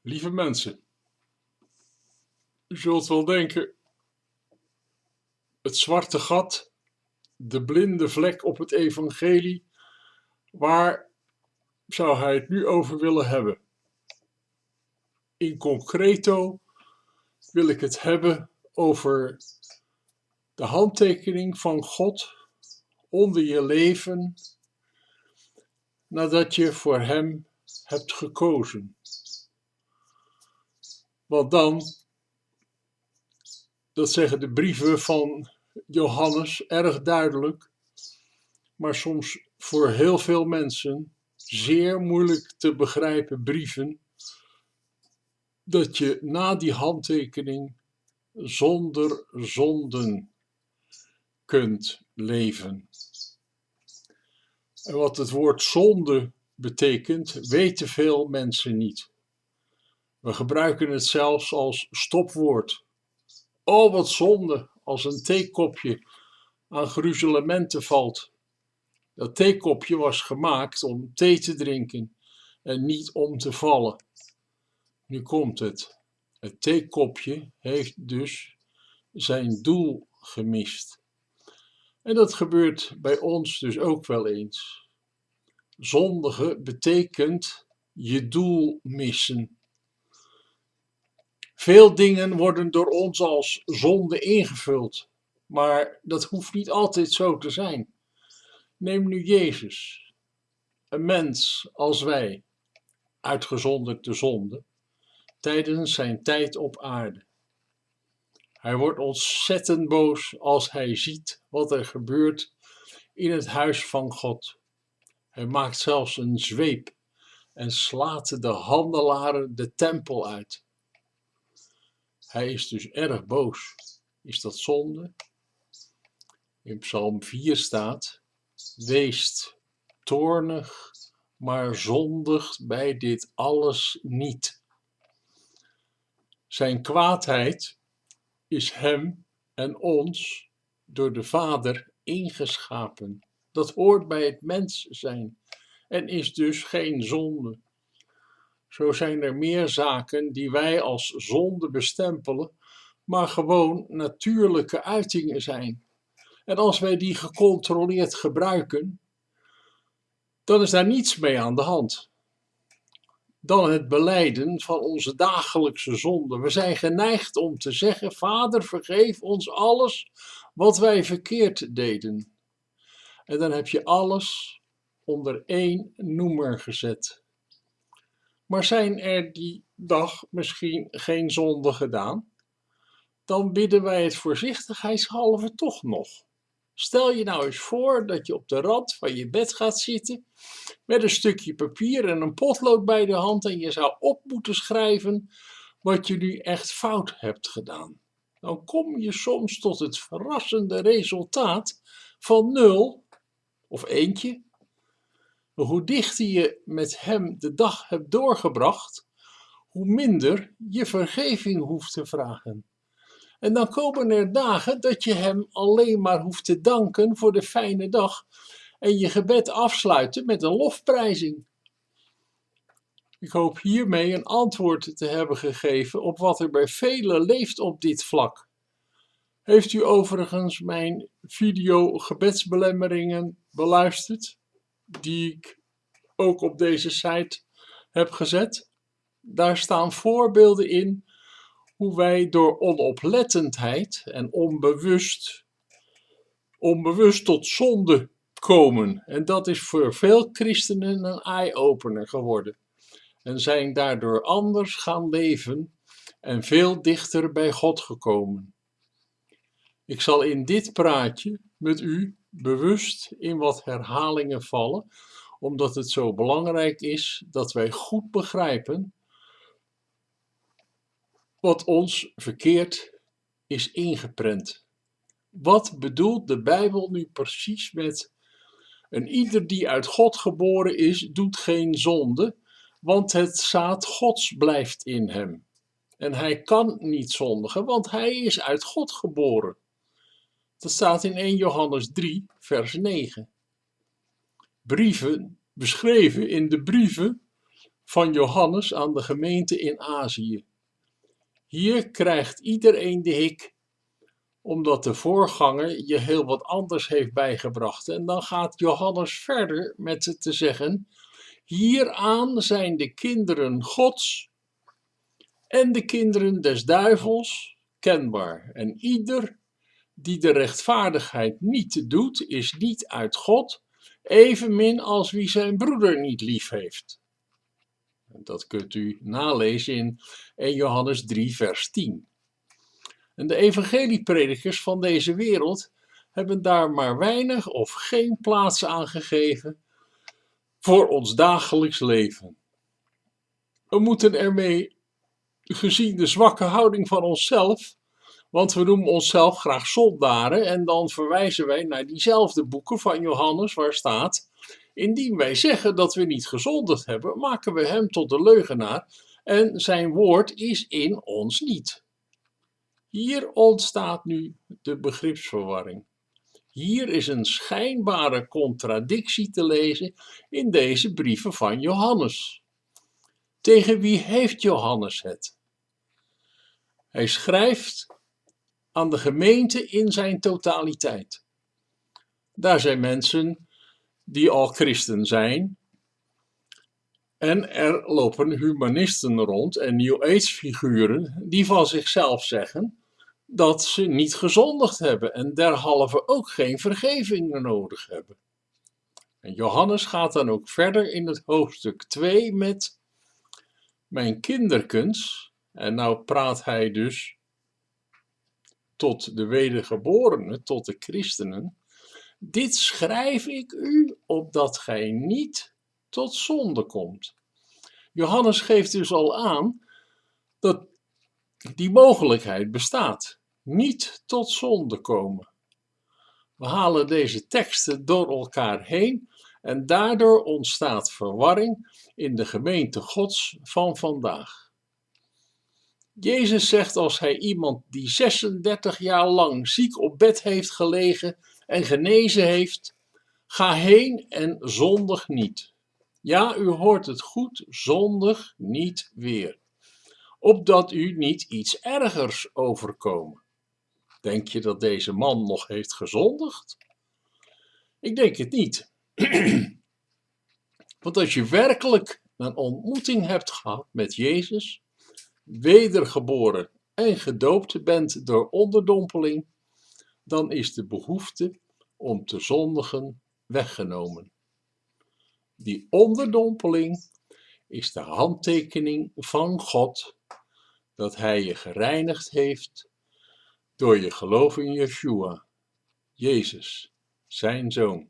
Lieve mensen, u zult wel denken, het zwarte gat, de blinde vlek op het evangelie, waar zou hij het nu over willen hebben? In concreto wil ik het hebben over de handtekening van God onder je leven nadat je voor hem hebt gekozen. Want dan, dat zeggen de brieven van Johannes erg duidelijk, maar soms voor heel veel mensen zeer moeilijk te begrijpen brieven, dat je na die handtekening zonder zonden kunt leven. En wat het woord zonde betekent, weten veel mensen niet. We gebruiken het zelfs als stopwoord. Oh, wat zonde, als een theekopje aan gruzelementen valt. Dat theekopje was gemaakt om thee te drinken en niet om te vallen. Nu komt het. Het theekopje heeft dus zijn doel gemist. En dat gebeurt bij ons dus ook wel eens. Zondigen betekent je doel missen. Veel dingen worden door ons als zonde ingevuld, maar dat hoeft niet altijd zo te zijn. Neem nu Jezus, een mens als wij, uitgezonderd de zonde, tijdens zijn tijd op aarde. Hij wordt ontzettend boos als hij ziet wat er gebeurt in het huis van God. Hij maakt zelfs een zweep en slaat de handelaren de tempel uit. Hij is dus erg boos. Is dat zonde? In Psalm 4 staat: weest toornig, maar zondigt bij dit alles niet. Zijn kwaadheid is hem en ons door de Vader ingeschapen. Dat hoort bij het mens zijn en is dus geen zonde. Zo zijn er meer zaken die wij als zonde bestempelen, maar gewoon natuurlijke uitingen zijn. En als wij die gecontroleerd gebruiken, dan is daar niets mee aan de hand. Dan het belijden van onze dagelijkse zonden. We zijn geneigd om te zeggen: Vader, vergeef ons alles wat wij verkeerd deden. En dan heb je alles onder één noemer gezet. Maar zijn er die dag misschien geen zonden gedaan? Dan bidden wij het voorzichtigheidshalve toch nog. Stel je nou eens voor dat je op de rand van je bed gaat zitten met een stukje papier en een potlood bij de hand en je zou op moeten schrijven wat je nu echt fout hebt gedaan. Dan kom je soms tot het verrassende resultaat van 0 of eentje. Hoe dichter je met hem de dag hebt doorgebracht, hoe minder je vergeving hoeft te vragen. En dan komen er dagen dat je hem alleen maar hoeft te danken voor de fijne dag en je gebed afsluiten met een lofprijzing. Ik hoop hiermee een antwoord te hebben gegeven op wat er bij velen leeft op dit vlak. Heeft u overigens mijn video gebedsbelemmeringen beluisterd, die ik ook op deze site heb gezet? Daar staan voorbeelden in hoe wij door onoplettendheid en onbewust tot zonde komen. En dat is voor veel christenen een eye-opener geworden. En zijn daardoor anders gaan leven en veel dichter bij God gekomen. Ik zal in dit praatje met u bewust in wat herhalingen vallen, omdat het zo belangrijk is dat wij goed begrijpen wat ons verkeerd is ingeprent. Wat bedoelt de Bijbel nu precies met: en ieder die uit God geboren is, doet geen zonde, want het zaad Gods blijft in hem. En hij kan niet zondigen, want hij is uit God geboren. Dat staat in 1 Johannes 3, vers 9. Brieven, beschreven in de brieven van Johannes aan de gemeente in Azië. Hier krijgt iedereen de hik, omdat de voorganger je heel wat anders heeft bijgebracht. En dan gaat Johannes verder met te zeggen: hieraan zijn de kinderen Gods en de kinderen des duivels kenbaar. En ieder die de rechtvaardigheid niet doet, is niet uit God, evenmin als wie zijn broeder niet lief heeft. Dat kunt u nalezen in 1 Johannes 3 vers 10. En de evangeliepredikers van deze wereld hebben daar maar weinig of geen plaats aan gegeven voor ons dagelijks leven. We moeten ermee, gezien de zwakke houding van onszelf, want we noemen onszelf graag zondaren en dan verwijzen wij naar diezelfde boeken van Johannes waar staat: indien wij zeggen dat we niet gezondigd hebben, maken we hem tot de leugenaar en zijn woord is in ons niet. Hier ontstaat nu de begripsverwarring. Hier is een schijnbare contradictie te lezen in deze brieven van Johannes. Tegen wie heeft Johannes het? Hij schrijft aan de gemeente in zijn totaliteit. Daar zijn mensen die al christen zijn. En er lopen humanisten rond en New Age figuren die van zichzelf zeggen dat ze niet gezondigd hebben en derhalve ook geen vergeving nodig hebben. En Johannes gaat dan ook verder in het hoofdstuk 2 met: mijn kinderkens, en nou praat hij dus tot de wedergeborenen, tot de christenen: dit schrijf ik u, opdat gij niet tot zonde komt. Johannes geeft dus al aan dat die mogelijkheid bestaat. Niet tot zonde komen. We halen deze teksten door elkaar heen en daardoor ontstaat verwarring in de gemeente Gods van vandaag. Jezus zegt als hij iemand die 36 jaar lang ziek op bed heeft gelegen en genezen heeft: ga heen en zondig niet. Ja, u hoort het goed, zondig niet weer. Opdat u niet iets ergers overkomen. Denk je dat deze man nog heeft gezondigd? Ik denk het niet. Want als je werkelijk een ontmoeting hebt gehad met Jezus, wedergeboren en gedoopt bent door onderdompeling, dan is de behoefte om te zondigen weggenomen. Die onderdompeling is de handtekening van God dat hij je gereinigd heeft door je geloof in Yeshua, Jezus, zijn zoon.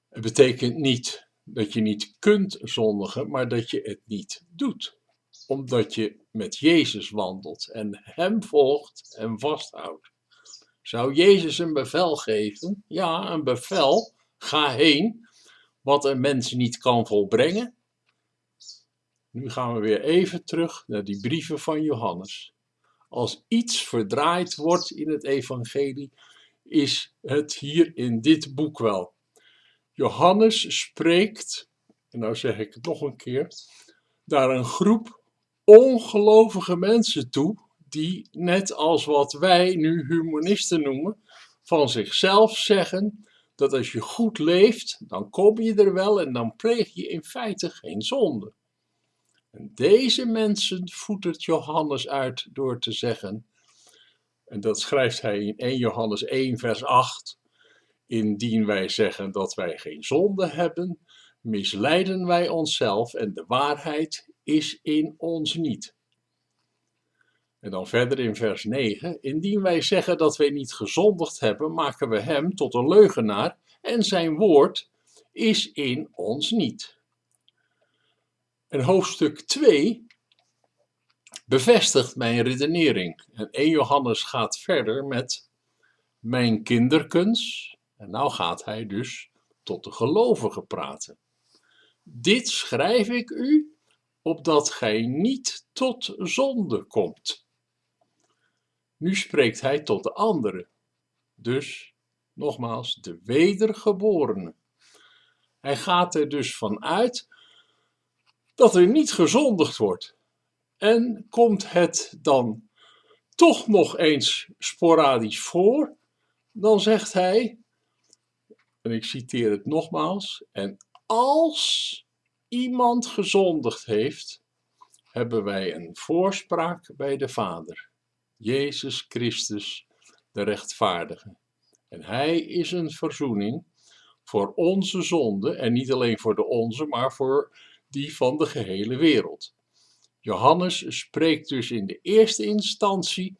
Het betekent niet dat je niet kunt zondigen, maar dat je het niet doet. Omdat je met Jezus wandelt en hem volgt en vasthoudt. Zou Jezus een bevel geven? Ja, een bevel. Ga heen, wat een mens niet kan volbrengen. Nu gaan we weer even terug naar die brieven van Johannes. Als iets verdraaid wordt in het evangelie, is het hier in dit boek wel. Johannes spreekt, en nou zeg ik het nog een keer, daar een groep ongelovige mensen toe, die net als wat wij nu humanisten noemen, van zichzelf zeggen dat als je goed leeft, dan kom je er wel en dan pleeg je in feite geen zonde. En deze mensen voedert Johannes uit door te zeggen, en dat schrijft hij in 1 Johannes 1 vers 8, indien wij zeggen dat wij geen zonde hebben, misleiden wij onszelf en de waarheid is in ons niet. En dan verder in vers 9, indien wij zeggen dat wij niet gezondigd hebben, maken we hem tot een leugenaar en zijn woord is in ons niet. En hoofdstuk 2 bevestigt mijn redenering. En 1 Johannes gaat verder met mijn kinderkens. En nou gaat hij dus tot de gelovigen praten. Dit schrijf ik u, opdat gij niet tot zonde komt. Nu spreekt hij tot de anderen. Dus, nogmaals, de wedergeborenen. Hij gaat er dus vanuit dat er niet gezondigd wordt. En komt het dan toch nog eens sporadisch voor, dan zegt hij, en ik citeer het nogmaals, en als iemand gezondigd heeft, hebben wij een voorspraak bij de Vader, Jezus Christus, de rechtvaardige. En hij is een verzoening voor onze zonde, en niet alleen voor de onze, maar voor die van de gehele wereld. Johannes spreekt dus in de eerste instantie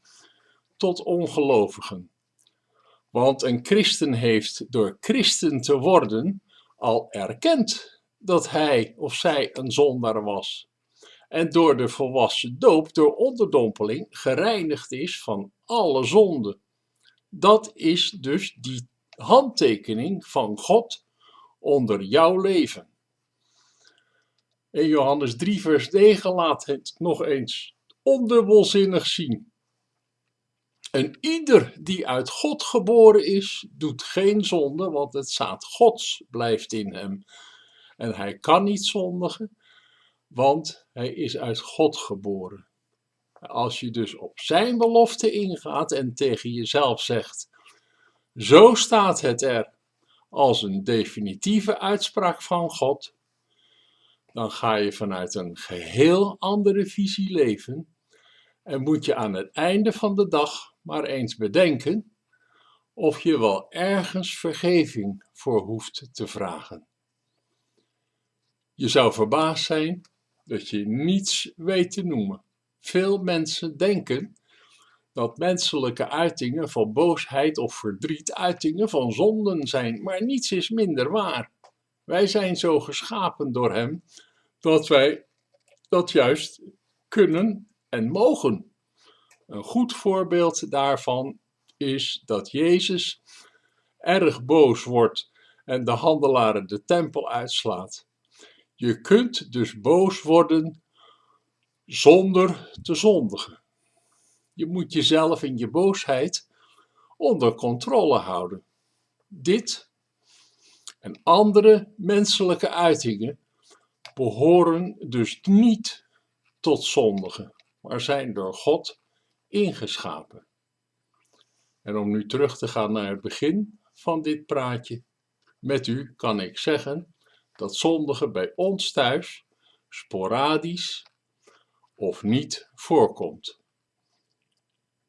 tot ongelovigen. Want een christen heeft door christen te worden al erkend dat hij of zij een zondaar was. En door de volwassen doop, door onderdompeling, gereinigd is van alle zonde. Dat is dus die handtekening van God onder jouw leven. In Johannes 3 vers 9 laat het nog eens ondubbelzinnig zien. En ieder die uit God geboren is, doet geen zonde, want het zaad Gods blijft in hem. En hij kan niet zondigen, want hij is uit God geboren. Als je dus op zijn belofte ingaat en tegen jezelf zegt, zo staat het er als een definitieve uitspraak van God, dan ga je vanuit een geheel andere visie leven en moet je aan het einde van de dag maar eens bedenken of je wel ergens vergeving voor hoeft te vragen. Je zou verbaasd zijn dat je niets weet te noemen. Veel mensen denken dat menselijke uitingen van boosheid of verdriet uitingen van zonden zijn, maar niets is minder waar. Wij zijn zo geschapen door hem dat wij dat juist kunnen en mogen. Een goed voorbeeld daarvan is dat Jezus erg boos wordt en de handelaren de tempel uitslaat. Je kunt dus boos worden zonder te zondigen. Je moet jezelf in je boosheid onder controle houden. Dit en andere menselijke uitingen behoren dus niet tot zondigen, maar zijn door God ingeschapen. En om nu terug te gaan naar het begin van dit praatje, met u kan ik zeggen dat zondigen bij ons thuis sporadisch of niet voorkomt.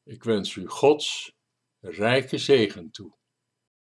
Ik wens u Gods rijke zegen toe.